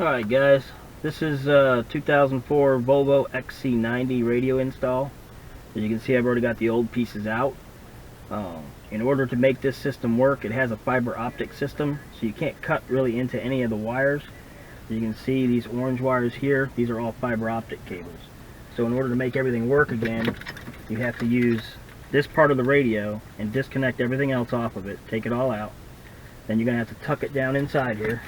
Alright guys, this is 2004 Volvo XC90 radio install. As you can see, I've already got the old pieces out. In order to make this system work, it has a fiber optic system, so you can't cut really into any of the wires. As you can see, these orange wires here, these are all fiber optic cables. So in order to make everything work again, you have to use this part of the radio and disconnect everything else off of it, take it all out. Then you're going to have to tuck it down inside here,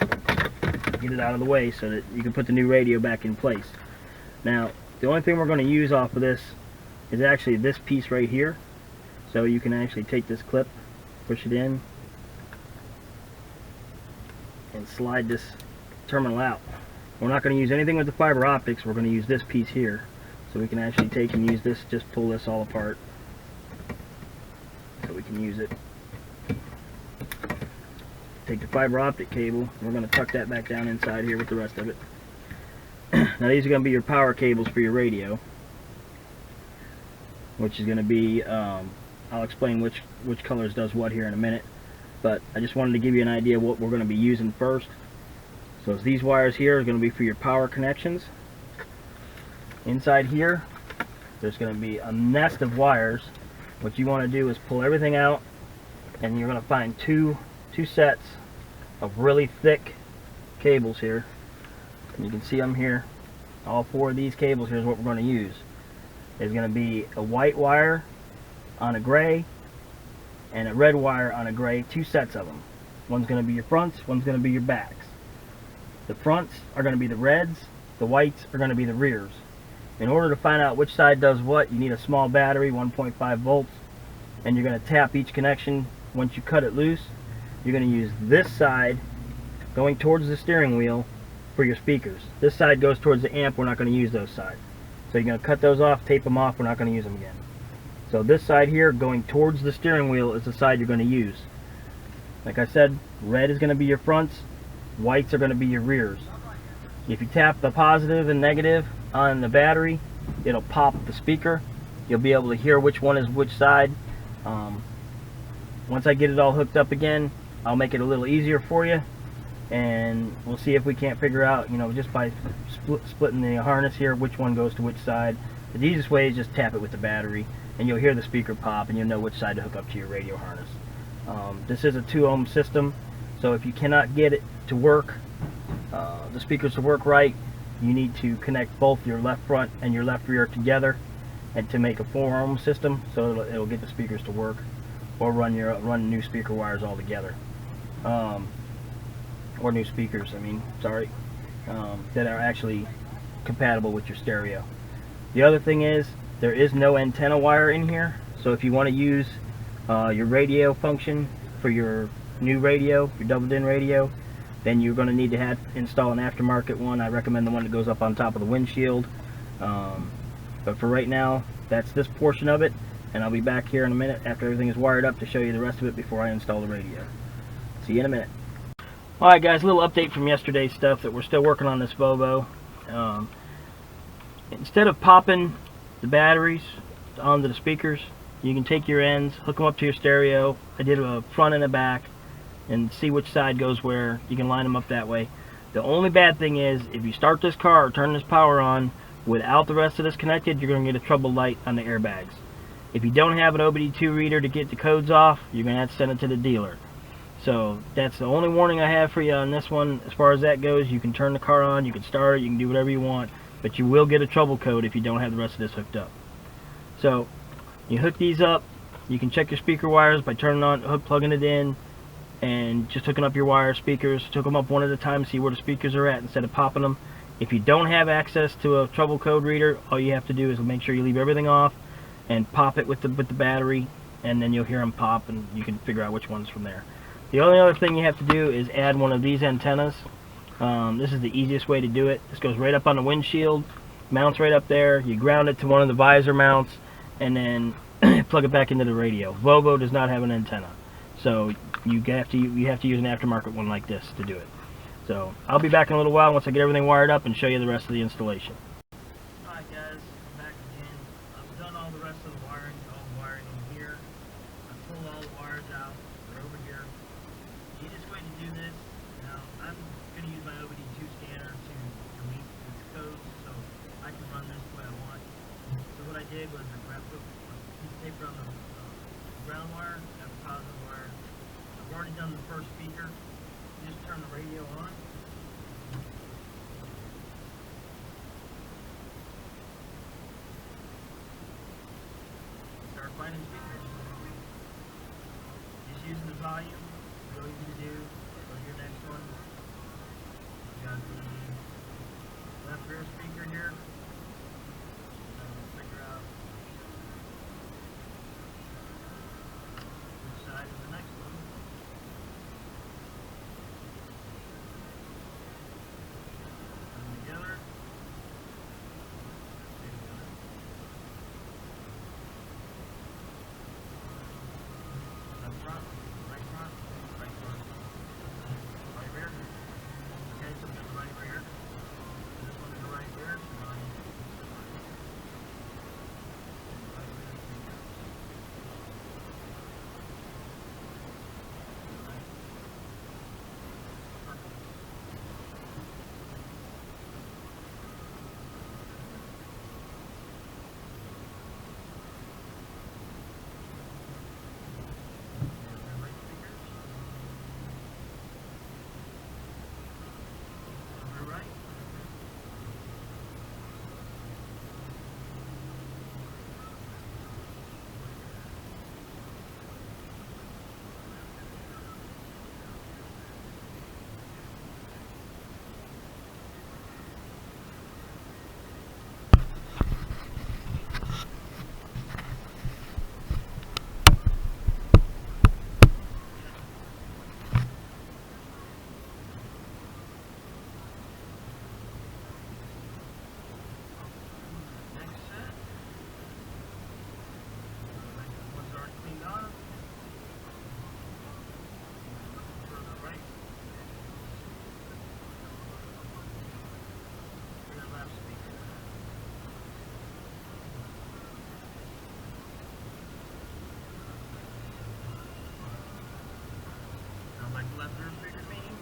get it out of the way so that you can put the new radio back in place. Now, the only thing we're going to use off of this is actually this piece right here. So you can actually take this clip, push it in, and slide this terminal out. We're not going to use anything with the fiber optics, we're going to use this piece here. So we can actually take and use this, just pull this all apart so we can use it. Take the fiber optic cable, we're going to tuck that back down inside here with the rest of it. Now these are going to be your power cables for your radio, which is going to be, I'll explain which colors does what here in a minute, but I just wanted to give you an idea of what we're going to be using first. So these wires here are going to be for your power connections. Inside here, there's going to be a nest of wires. What you want to do is pull everything out, and you're going to find two sets of really thick cables here. And you can see them here. All four of these cables here is what we're going to use. There's going to be a white wire on a gray and a red wire on a gray, two sets of them. One's going to be your fronts, one's going to be your backs. The fronts are going to be the reds, the whites are going to be the rears. In order to find out which side does what, you need a small battery, 1.5 volts, and you're going to tap each connection. Once you cut it loose, you're going to use this side going towards the steering wheel for your speakers. This side goes towards the amp, we're not going to use those sides. So you're going to cut those off, tape them off, we're not going to use them again. So this side here going towards the steering wheel is the side you're going to use. Like I said, red is going to be your fronts, whites are going to be your rears. If you tap the positive and negative on the battery, it'll pop the speaker. You'll be able to hear which one is which side. Once I get it all hooked up again, I'll make it a little easier for you, and we'll see if we can't figure out, just by splitting the harness here, which one goes to which side. The easiest way is just tap it with the battery, and you'll hear the speaker pop, and you'll know which side to hook up to your radio harness. This is a 2-ohm system, so if you cannot get it to work, the speakers to work right, you need to connect both your left front and your left rear together, and to make a 4-ohm system, so it'll get the speakers to work, or run new speaker wires all together, or new speakers. That are actually compatible with your stereo. The other thing is, there is no antenna wire in here, so if you want to use your radio function for your new radio, your doubled-in radio, then you're going to need to install an aftermarket one. I recommend the one that goes up on top of the windshield. But for right now, that's this portion of it, and I'll be back here in a minute after everything is wired up to show you the rest of it before I install the radio. See you in a minute. Alright guys, a little update from yesterday's stuff that we're still working on this Volvo. Instead of popping the batteries onto the speakers, you can take your ends, hook them up to your stereo. I did a front and a back, and see which side goes where. You can line them up that way. The only bad thing is, if you start this car or turn this power on without the rest of this connected, you're going to get a trouble light on the airbags. If you don't have an OBD2 reader to get the codes off, you're going to have to send it to the dealer. So that's the only warning I have for you on this one. As far as that goes, you can turn the car on, you can start it, you can do whatever you want, but you will get a trouble code if you don't have the rest of this hooked up. So you hook these up. You can check your speaker wires by turning on, plugging it in, and just hooking up your wire speakers. Hook them up one at a time, see where the speakers are at instead of popping them. If you don't have access to a trouble code reader, all you have to do is make sure you leave everything off and pop it with the battery, and then you'll hear them pop, and you can figure out which one's from there. The only other thing you have to do is add one of these antennas. This is the easiest way to do it. This goes right up on the windshield, mounts right up there. You ground it to one of the visor mounts, and then plug it back into the radio. Volvo does not have an antenna, so you have to use an aftermarket one like this to do it. So I'll be back in a little while once I get everything wired up and show you the rest of the installation. Alright guys, I'm back again. I've done all the rest of the wiring, all the wiring in here. I pulled all the wires out. They're over here. The easiest way to do this Now, I'm going to use my OBD2 scanner to meet its codes, so I can run this the way I want. So what I did was I put a piece of paper on the ground wire, got the positive wire. I've already done the first speaker. Just turn the radio on. Start finding speakers. Just using the volume, real easy to do. Go to your next one. You got the left rear speaker here. Figure out which side is the next one. Put them together. Left front, right front, right front, right rear. Okay, so we got the right rear. This one is the right rear. So now I need to put the right rear. Right rear speaker. Right. Perfect. Right speakers. Rear right. Next set. One's already cleaned off. Further right. Rear left speaker. Sound like the left rear speaker meeting?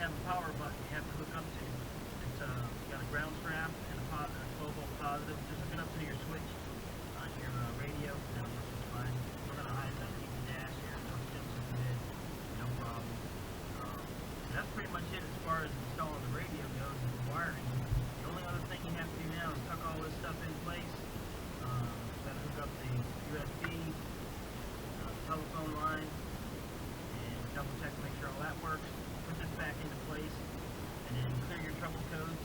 have a power button you have to hook up to. It's got a ground strap and a 12 volt positive. Just hook it up to your switch on your radio, and it'll work just fine. We're going to hide that TV dash here, no chips in it, no problem. That's pretty much it as far as installing the radio goes and the wiring. The only other thing you have to do now is tuck all this stuff in place. Got to hook up the USB telephone line and double check couple codes.